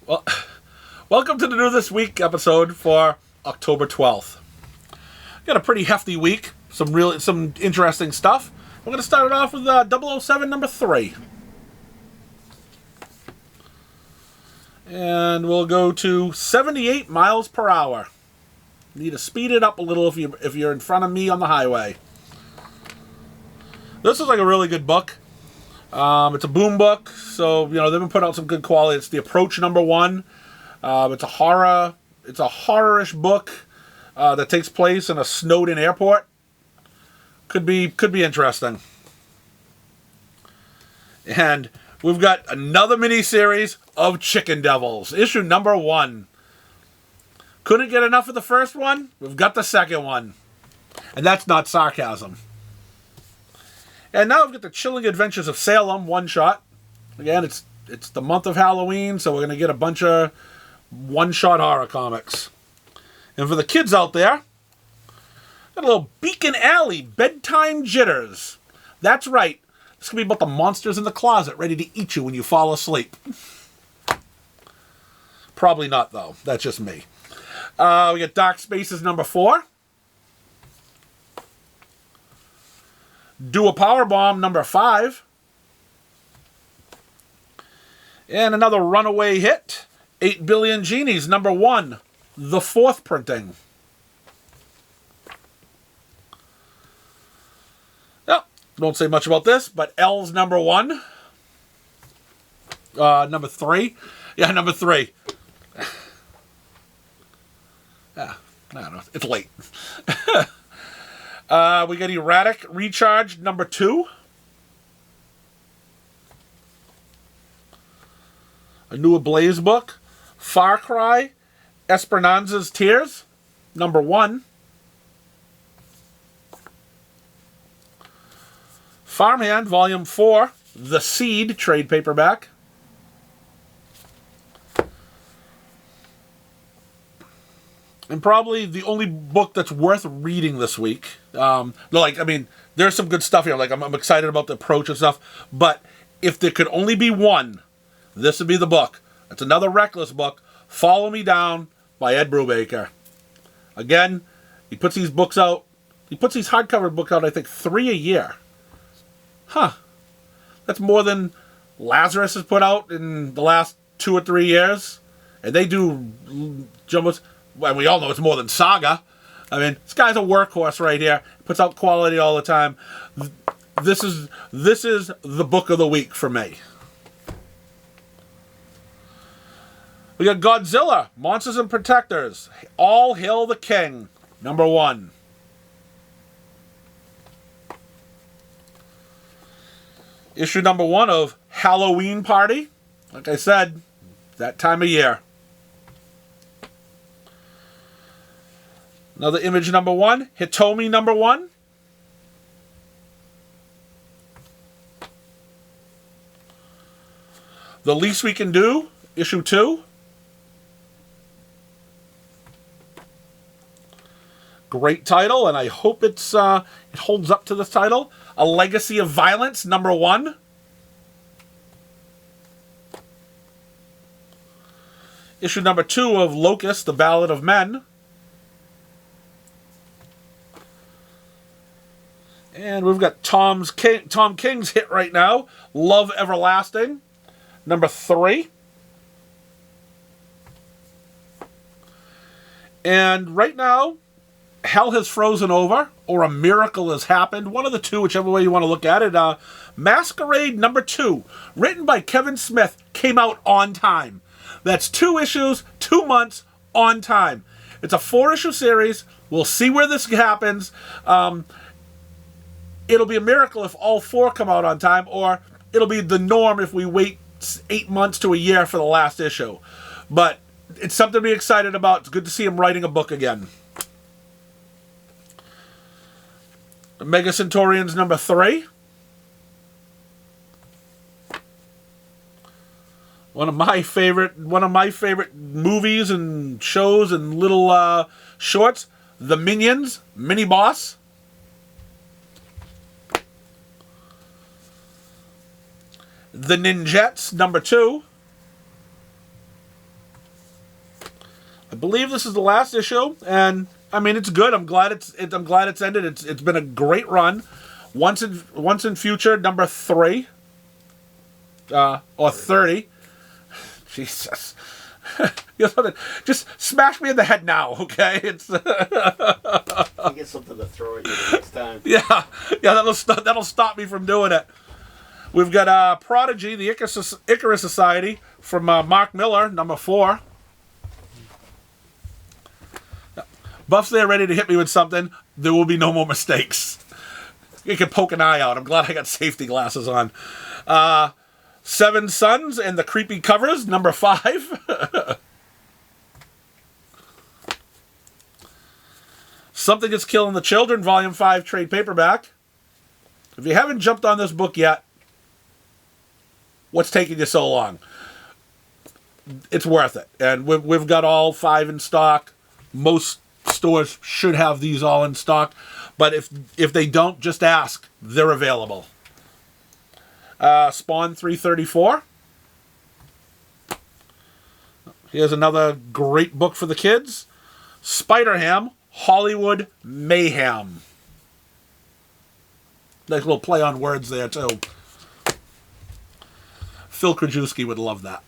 Well, welcome to the New This Week episode for October 12th. Got a pretty hefty week, some interesting stuff. We're going to start it off with 007 number 3. And we'll go to 78 miles per hour. Need to speed it up a little if you're in front of me on the highway. This is like a really good book. It's a boom book, so they've been putting out some good quality. It's The Approach number 1. It's a horror-ish book that takes place in a snowed-in airport. Could be interesting. And we've got another miniseries of Chicken Devils, issue number 1. Couldn't get enough of the first one? We've got the second one. And that's not sarcasm. And now we've got the Chilling Adventures of Salem one-shot. Again, it's the month of Halloween, so we're going to get a bunch of one-shot horror comics. And for the kids out there, got a little Beacon Alley Bedtime Jitters. That's right. It's going to be about the monsters in the closet ready to eat you when you fall asleep. Probably not, though. That's just me. We got Dark Spaces number 4. Do a Powerbomb number 5. And another runaway hit, 8 Billion Genies number 1, the 4th printing. Yep, don't say much about this, but L's number 1. Number 3. Yeah, number 3. I don't know. It's late. We got Erratic Recharge number 2. A New Ablaze book. Far Cry Esperanza's Tears number 1. Farmhand volume 4. The Seed trade paperback. And probably the only book that's worth reading this week. There's some good stuff here. I'm excited about the approach and stuff. But if there could only be one, this would be the book. It's another Reckless book. Follow Me Down by Ed Brubaker. Again, he puts these books out. He puts these hardcover books out, I think, 3 a year. That's more than Lazarus has put out in the last 2 or 3 years. And they do jumbos. Well, we all know it's more than Saga. This guy's a workhorse right here. Puts out quality all the time. This is the book of the week for me. We got Godzilla, Monsters and Protectors, All Hail the King, number 1. Issue number 1 of Halloween Party. Like I said, that time of year. Another Image number 1, Hitomi number 1. The Least We Can Do, issue 2. Great title, and I hope it holds up to this title. A Legacy of Violence, number 1. Issue number 2 of Locust, The Ballad of Men. And we've got Tom King's hit right now, Love Everlasting, number 3. And right now, Hell Has Frozen Over, or A Miracle Has Happened. One of the two, whichever way you want to look at it. Masquerade number 2, written by Kevin Smith, came out on time. That's 2 issues, 2 months, on time. It's a 4-issue series. We'll see where this happens. It'll be a miracle if all 4 come out on time, or it'll be the norm if we wait 8 months to a year for the last issue. But it's something to be excited about. It's good to see him writing a book again. Mega Centaurians number 3. One of my favorite movies and shows and little shorts. The Minions Mini Boss. The Ninjets, number 2. I believe this is the last issue, and I mean it's good. I'm glad it's ended. It's been a great run. Once in Future number 3, or 30. Jesus. You know something? Just smash me in the head now, okay? It's I get something to throw at you the next time. yeah, that'll stop me from doing it. We've got Prodigy, the Icarus Society from Mark Miller, number 4. Buff's there ready to hit me with something. There will be no more mistakes. You can poke an eye out. I'm glad I got safety glasses on. 7 Sons and the Creepy Covers, number 5. Something That's Killing the Children, Volume 5, trade paperback. If you haven't jumped on this book yet, what's taking you so long? It's worth it. And we've got all 5 in stock. Most stores should have these all in stock. But if they don't, just ask. They're available. Spawn 334. Here's another great book for the kids. Spider-Ham, Hollywood Mayhem. Nice little play on words there, too. Phil Krajewski would love that.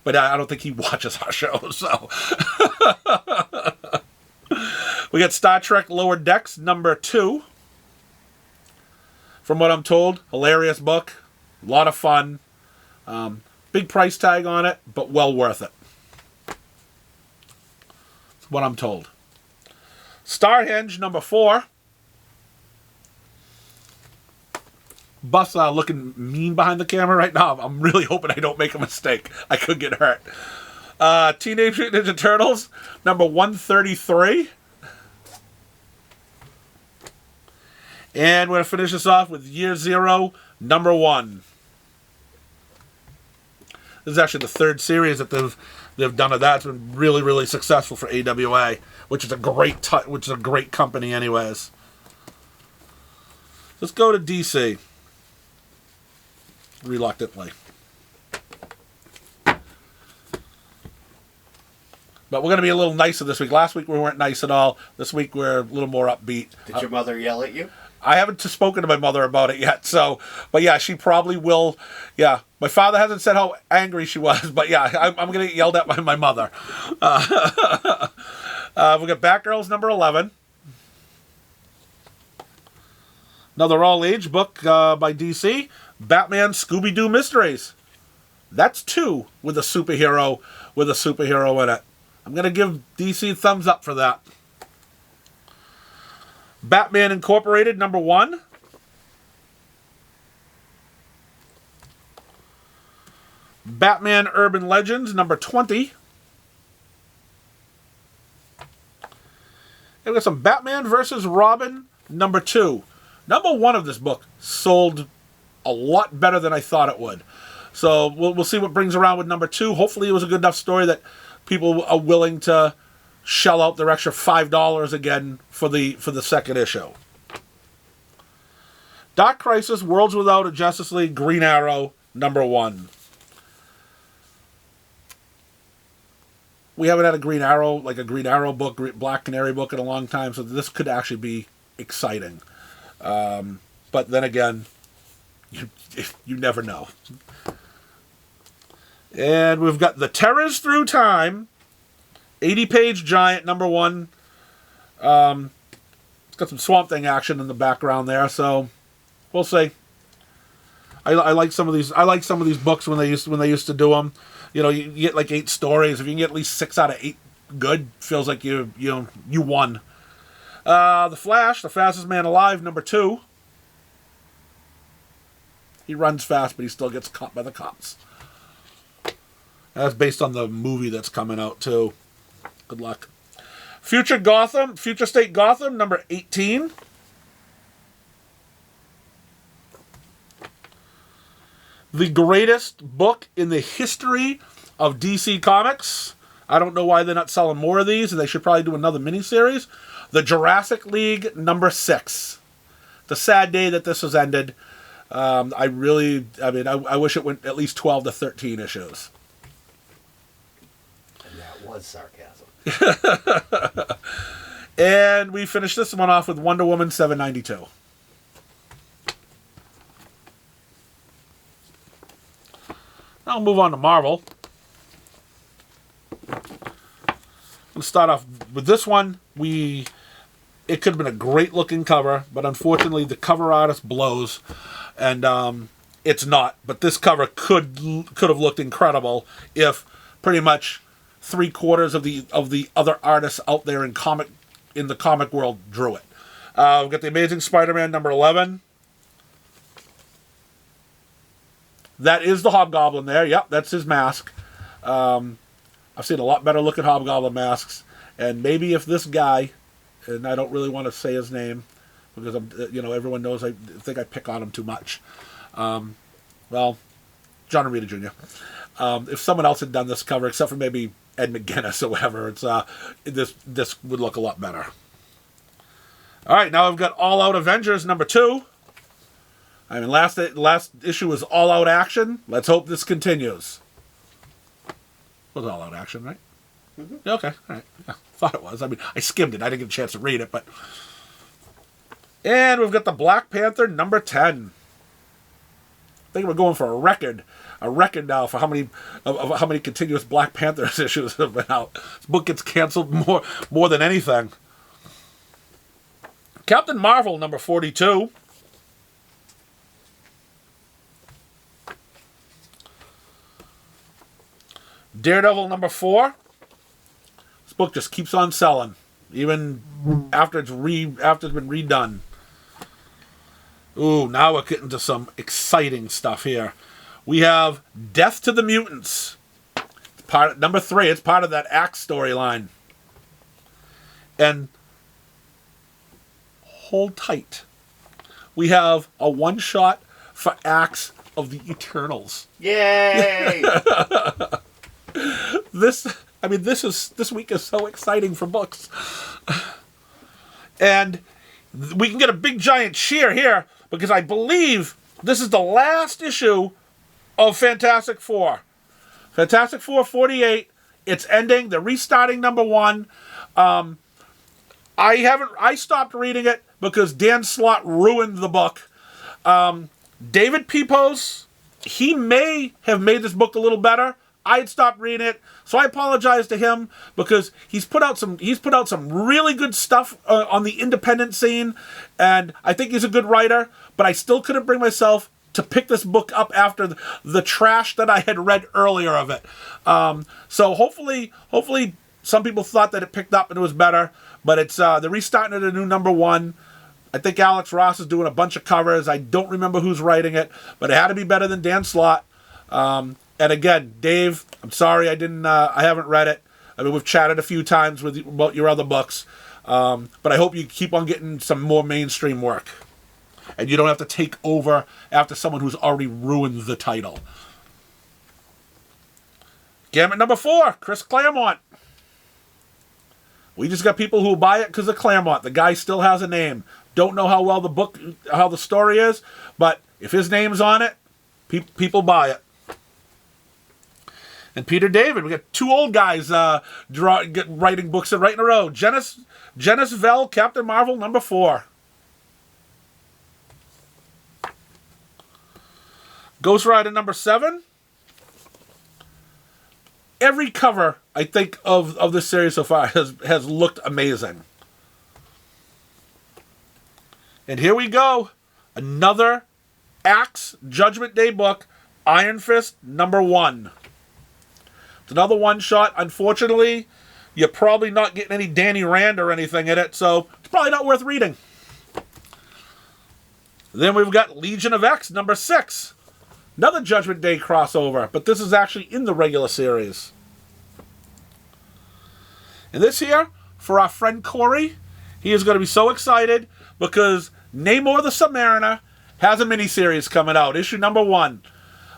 But I don't think he watches our show, so. We got Star Trek Lower Decks, number 2. From what I'm told, hilarious book. A lot of fun. Big price tag on it, but well worth it. That's what I'm told. Starhenge, number 4. Buff's looking mean behind the camera right now. I'm really hoping I don't make a mistake. I could get hurt. Teenage Mutant Ninja Turtles, number 133. And we're going to finish this off with Year Zero, number 1. This is actually the 3rd series that they've done of that. It's been really, really successful for AWA, which is a great company anyways. Let's go to DC. Reluctantly. But we're going to be a little nicer this week. Last week we weren't nice at all. This week we're a little more upbeat. Did your mother yell at you? I haven't spoken to my mother about it yet, but yeah, she probably will. Yeah, my father hasn't said how angry she was, but yeah, I'm going to get yelled at by my mother. We got Batgirls number 11. Another all-age book by DC, Batman Scooby-Doo Mysteries. That's 2 with a superhero in it. I'm going to give DC thumbs up for that. Batman Incorporated, number 1. Batman Urban Legends, number 20. And we got some Batman vs. Robin, number 2. Number 1 of this book sold a lot better than I thought it would. So we'll see what brings around with number 2. Hopefully it was a good enough story that people are willing to shell out their extra $5 again for the second issue. Dark Crisis, Worlds Without a Justice League, Green Arrow, number 1. We haven't had a Green Arrow book, Black Canary book in a long time, so this could actually be exciting. But then again, you never know. And we've got The Terrors Through Time, 80-page giant, number 1. It's got some Swamp Thing action in the background there, so we'll see. I like some of these. I like some of these books when they used to do them. You know, you get like 8 stories. If you can get at least 6 out of 8 good, feels like you won. The Flash, the fastest man alive, number 2. He runs fast, but he still gets caught by the cops. That's based on the movie that's coming out too. Good luck. Future State Gotham, number 18. The greatest book in the history of DC Comics. I don't know why they're not selling more of these, and they should probably do another miniseries. The Jurassic League, number 6. The sad day that this has ended. I wish it went at least 12 to 13 issues. And that was sarcasm. And we finished this one off with Wonder Woman 792. Now we'll move on to Marvel. Let's start off with this one. It could have been a great looking cover, but unfortunately the cover artist blows, and it's not. But this cover could have looked incredible if pretty much 3/4 of the other artists out there in the comic world drew it. We've got the Amazing Spider-Man number 11. That is the Hobgoblin there. Yep, that's his mask. I've seen a lot better looking Hobgoblin masks. And maybe if this guy, and I don't really want to say his name because everyone knows I think I pick on him too much. Well, John Romita Jr. If someone else had done this cover, except for maybe Ed McGuinness or whatever, this would look a lot better. All right, now I've got All Out Avengers number 2. I mean, last issue was All Out Action. Let's hope this continues. It was All Out Action, right? Mm-hmm. Okay, all right. Yeah, thought it was. I mean, I skimmed it. I didn't get a chance to read it, but... And we've got the Black Panther number 10. I think we're going for a record now for how many continuous Black Panther issues have been out. This book gets canceled more than anything. Captain Marvel number 42. Daredevil number 4. This book just keeps on selling, even after it's been redone. Ooh, now we're getting to some exciting stuff here. We have Death to the Mutants. It's number 3. It's part of that Axe storyline. And hold tight. We have a one-shot for Axe of the Eternals. Yay! This week is so exciting for books. And we can get a big giant cheer here because I believe this is the last issue of Fantastic Four. Fantastic Four 48. It's ending. They're restarting number 1. I stopped reading it because Dan Slott ruined the book. David Pepose, he may have made this book a little better. I had stopped reading it, so I apologize to him because he's put out some really good stuff on the independent scene, and I think he's a good writer. But I still couldn't bring myself to pick this book up after the trash that I had read earlier of it. So hopefully some people thought that it picked up and it was better, but it's they're restarting at a new number 1. I think Alex Ross is doing a bunch of covers. I don't remember who's writing it, but it had to be better than Dan Slott. And again, Dave, I'm sorry I haven't read it. I mean, we've chatted a few times about your other books, but I hope you keep on getting some more mainstream work, and you don't have to take over after someone who's already ruined the title. Gambit number 4, Chris Claremont. We just got people who will buy it because of Claremont. The guy still has a name. Don't know how well how the story is, but if his name's on it, people buy it. And Peter David, we got 2 old guys writing books right in a row. Janice Vell, Captain Marvel, number 4. Ghost Rider, number 7. Every cover, I think, of this series so far has looked amazing. And here we go. Another Axe Judgment Day book, Iron Fist, number 1. It's another one-shot. Unfortunately, you're probably not getting any Danny Rand or anything in it, so it's probably not worth reading. Then we've got Legion of X, number 6. Another Judgment Day crossover, but this is actually in the regular series. And this here, for our friend Corey, he is going to be so excited because Namor the Submariner has a miniseries coming out, issue number 1.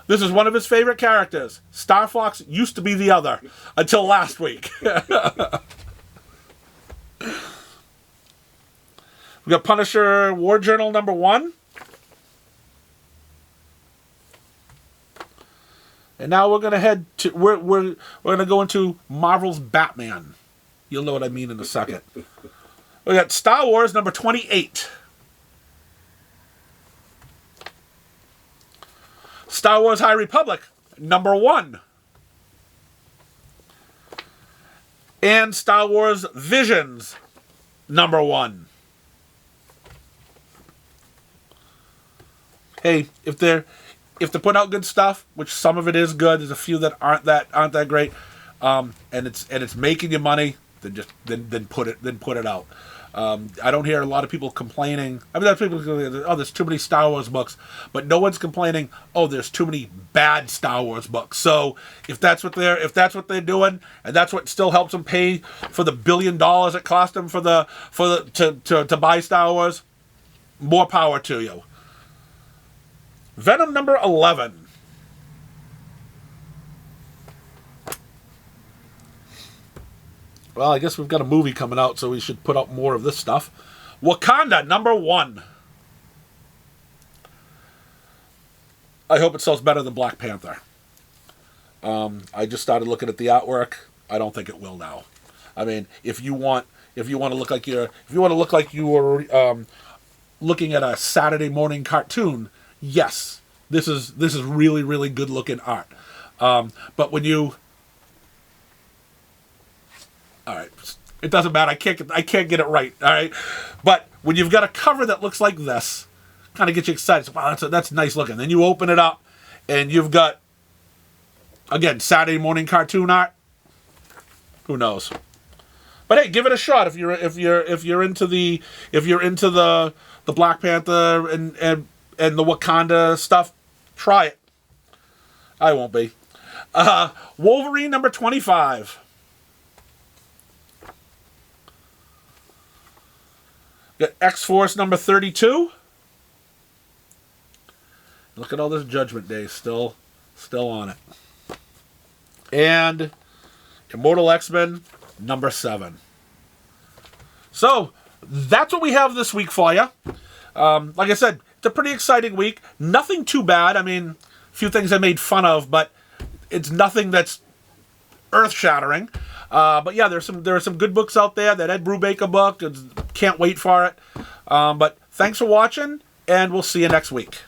This is one of his favorite characters. Star Fox used to be the other until last week. We got Punisher War Journal number 1. And And now we're gonna head to we're gonna go into Marvel's Batman. You'll know what I mean in a second. We got Star Wars number 28. Star Wars High Republic number 1. And Star Wars Visions number 1. Hey, if they're putting out good stuff, which some of it is good, there's a few that aren't that great, and it's making you money, then put it out. I don't hear a lot of people complaining. I mean, there's people complaining, oh, there's too many Star Wars books, but no one's complaining, oh, there's too many bad Star Wars books. So if that's what they're doing, and that's what still helps them pay for the $1 billion it cost them to buy Star Wars, more power to you. Venom number 11. Well, I guess we've got a movie coming out, so we should put out more of this stuff. Wakanda number 1. I hope it sells better than Black Panther. I just started looking at the artwork. I don't think it will now. I mean, if you want to look like you were looking at a Saturday morning cartoon, yes, this is really, really good looking art. But when you, all right, it doesn't matter. I can't get it right. All right, but when you've got a cover that looks like this, kind of gets you excited. So, wow, that's nice looking. Then you open it up, and you've got, again, Saturday morning cartoon art. Who knows? But hey, give it a shot if you're into the Black Panther and the Wakanda stuff. Try it. I won't be. Wolverine number 25. Got X-Force number 32. Look at all this Judgment Day still on it. And Immortal X-Men number 7. So that's what we have this week for you. Like I said, it's a pretty exciting week. Nothing too bad. I mean, a few things I made fun of, but it's nothing that's earth-shattering. But yeah, there are some good books out there. That Ed Brubaker book, can't wait for it. But thanks for watching, and we'll see you next week.